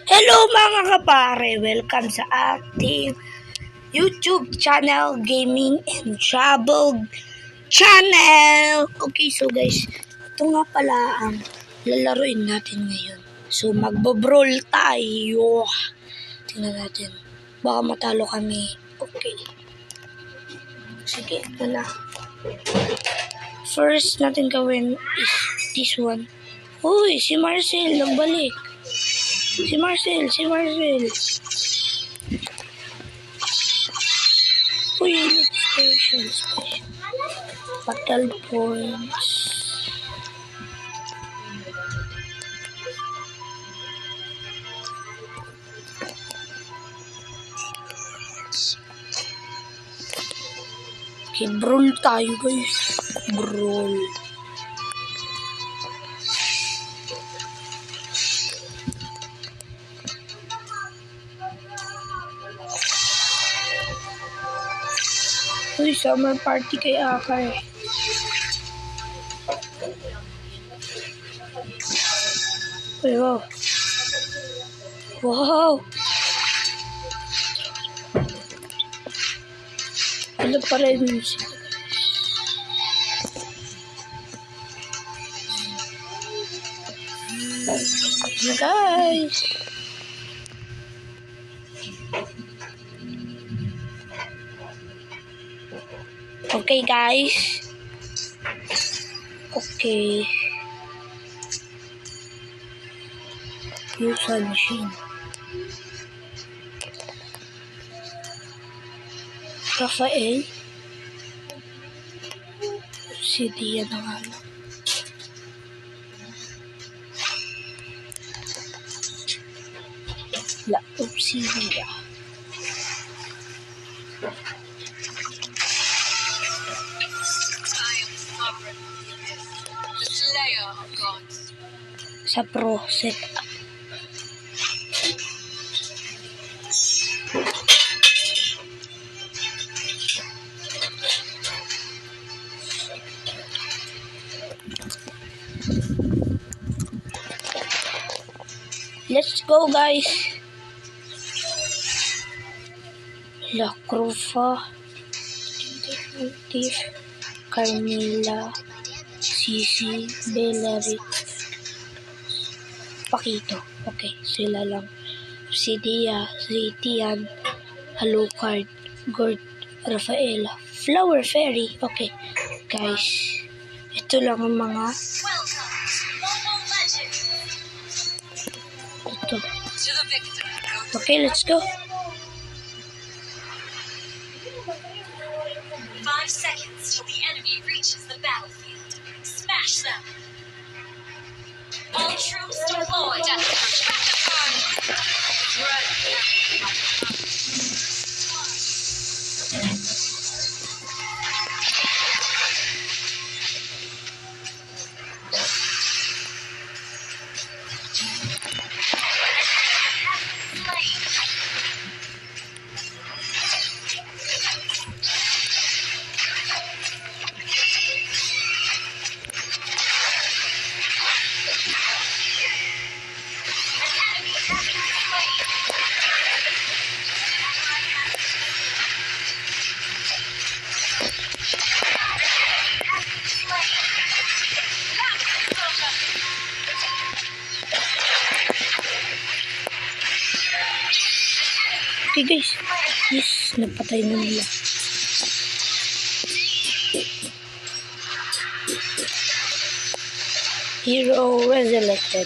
Hello mga kapare! Welcome sa ating YouTube channel, Gaming and Travel Channel! Okay, so guys, ito nga pala ang lalaroin natin ngayon. So, magbo-brawl tayo. Tingnan natin. Baka matalo kami. Okay. Sige, ito na. First natin gawin is this one. Uy, si Marcel, nagbalik. Si Marcel. Uy, station. Battle points. Okay, brawl tayo guys. Brawl. Uy, summer party kay Akay. Uy, wow. Wow! Ano pa rin music? Guys! Okay, guys. Okay. Use a machine. Rafael. Si Dia na nga lang. La Obsidia. Sa pro setup. Let's go guys. La Crufa, Carmilla, Sisi, Bellaric, Pakito. Okay, sila lang. Si Dia, Zitian, Alucard, Gord, Rafaela, Flower Fairy. Okay, guys. Ito lang ang mga ito. Okay, let's go. 5 seconds till the enemy reaches the battlefield. Smash them! All troops deployed at the respective Okay guys. Yes, napatay na nila. Hero resurrected.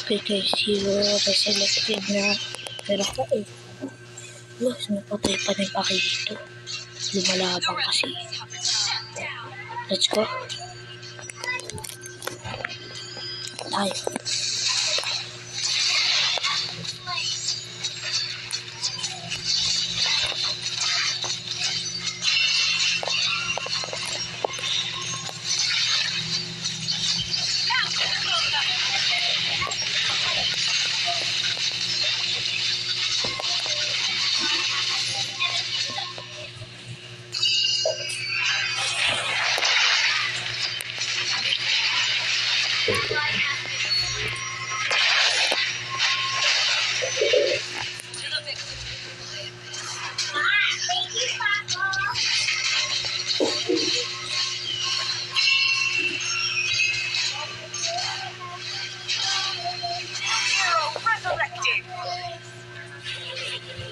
Okay guys, hero resurrected na. Pero Los, napatay pa ni Paki dito. Lumalabang kasi. Let's go. Tayo.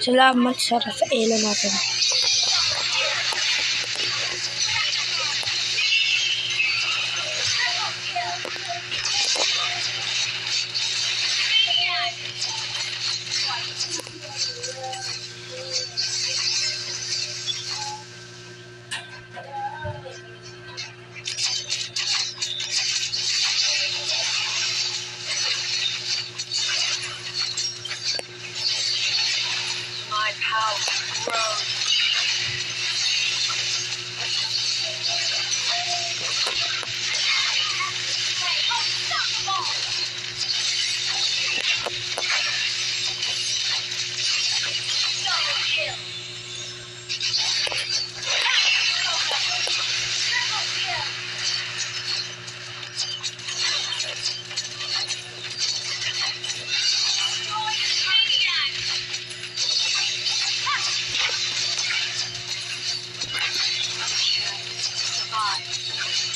Salamat sa Rafaela natin. My power grows.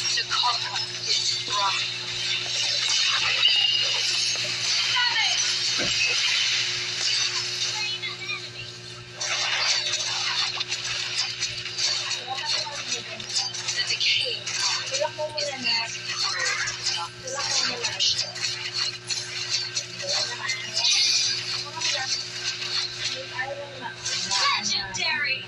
To conquer its pride. The decaying path is easy through darkness. Legendary.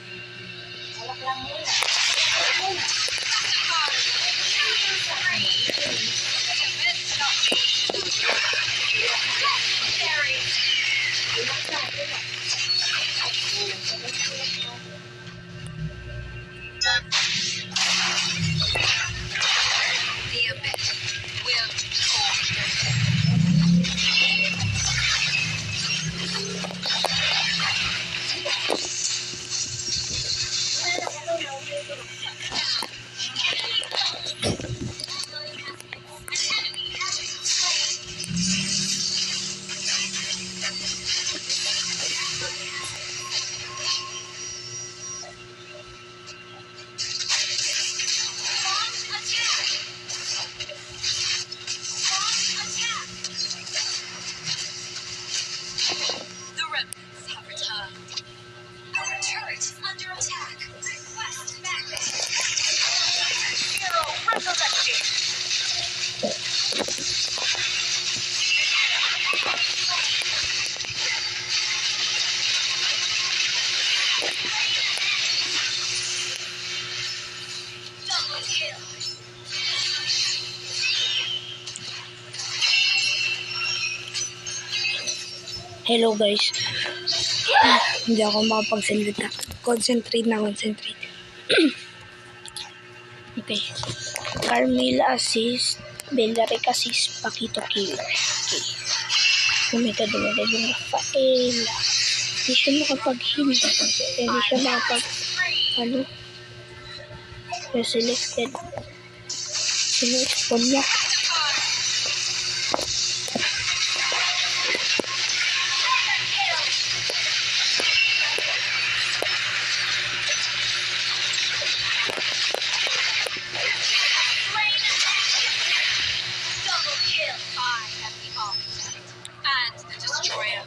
The abyss will The remnants have returned. Our turret is under attack. Request backup. Hero resurrected. Double kill. Hello guys. Hindi ako makapagsalita. Concentrate. Okay. Carmela assist. Bellaric assist. Pakito killer. Okay. Dumita yung Rafaela. Hindi siya makapag-heal. Hindi siya ano? Selected. Sino-spawn niya. Double kill. I am the architect and the destroyer.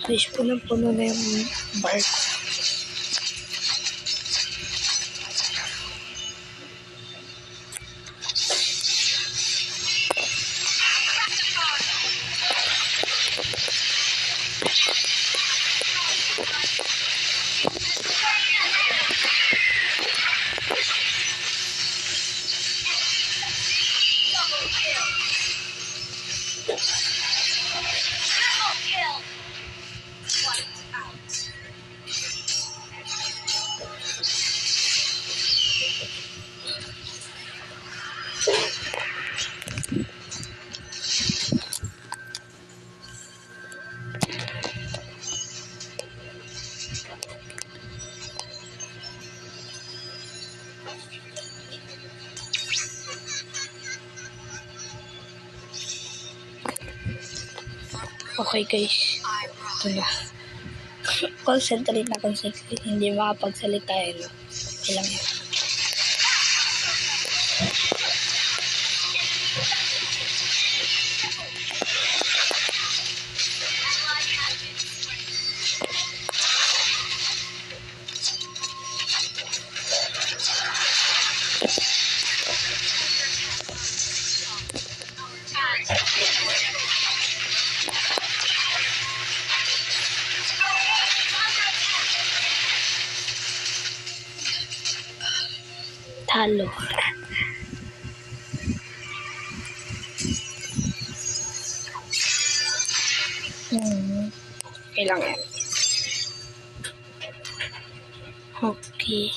Guys, punong-puno na yung bar ko. Double kill. Triple kill. Wiped out. Okay guys, ito na. Concentrate na concentrate. Hindi makapagsalita eh. No? Okay lang yan. Talo. Okay lang yan. Okay.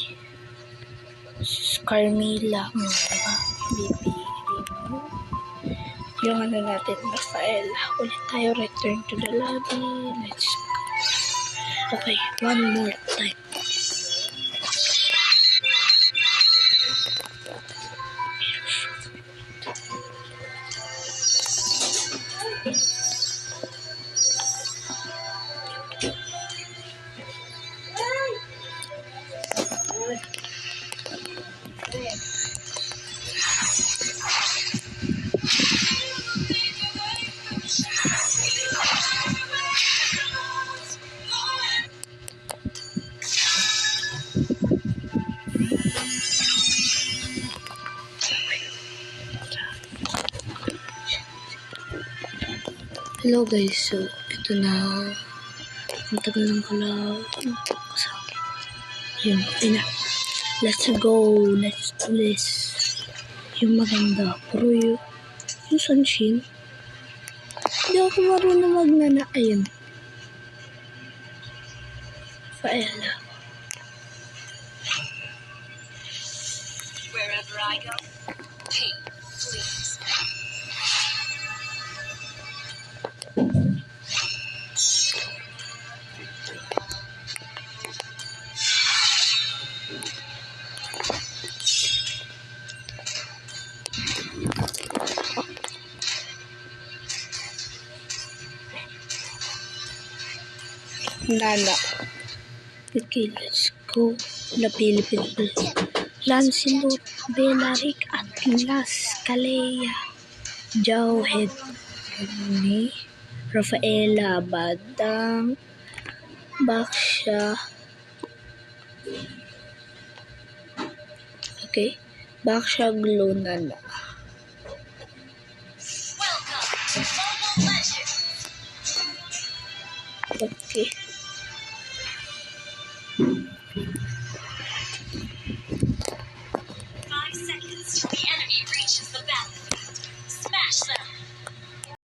Carmilla. Diba? Bibi. Yung ano natin, Rafael. Ulit tayo, return to the lobby. Let's go. Okay, one more time. Hello guys, so ito na. Ang tagal ng kalaw. Yun, ina. Let's go. Let's do this. Yung maganda. Pero yung Sanshin. Hindi ako marunong magnana. Ayun. Faela. Wherever I go, pain, please. Nana. Okay, let's go. The Philippines. Lancelot, Belaric, Atlas, Kalea, Jawhead, Rafaela, Badang, Baksha. Okay. Baksha, Glow, Nana. Welcome to Mobile Legends. Okay.